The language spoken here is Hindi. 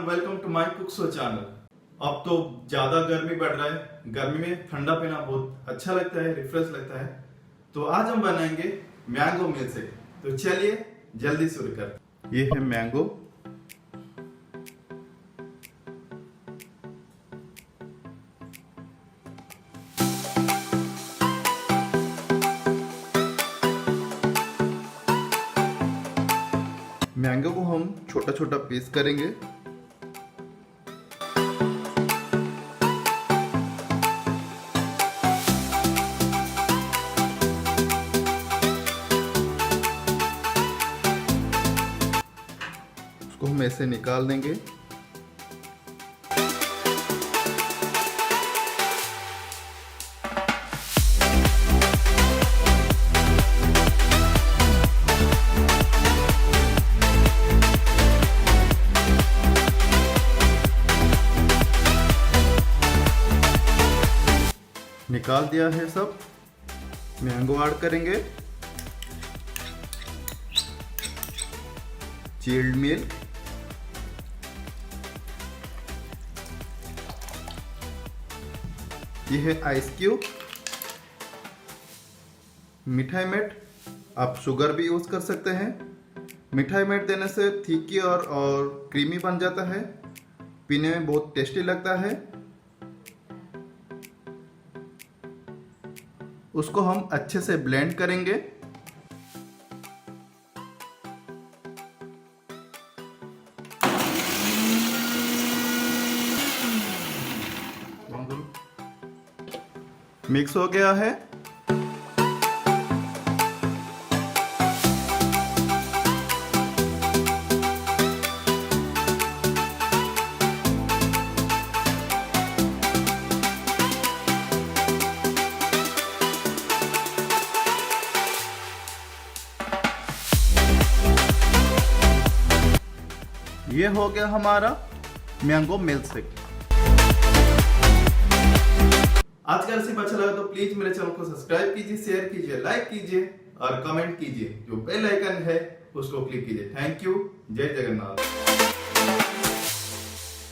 Everyone, welcome to my cook show channel. अब तो ज्यादा गर्मी बढ़ रहा है। गर्मी में ठंडा पीना बहुत अच्छा लगता है, रिफ्रेश लगता है। तो आज हम बनाएंगे मैंगो मिल्कशेक। तो चलिए जल्दी शुरू करते। ये है मैंगो, मैंगो को हम छोटा छोटा पीस करेंगे। उसको हम ऐसे निकाल देंगे। निकाल दिया है सब। मैंगो ऐड करेंगे, चिल्ड मिल्क, ये है आइस क्यूब, मिठाई मेट। आप शुगर भी यूज कर सकते हैं। मिठाई मेट देने से थिकी और क्रीमी बन जाता है, पीने में बहुत टेस्टी लगता है। उसको हम अच्छे से ब्लेंड करेंगे। मिक्स हो गया है। ये हो गया हमारा मैंगो मिल्कशेक। आज का रेसिपी अच्छा लगा तो प्लीज मेरे चैनल को सब्सक्राइब कीजिए, शेयर कीजिए, लाइक कीजिए और कमेंट कीजिए। जो बेल आइकन है उसको क्लिक कीजिए। Thank you. जय जगन्नाथ।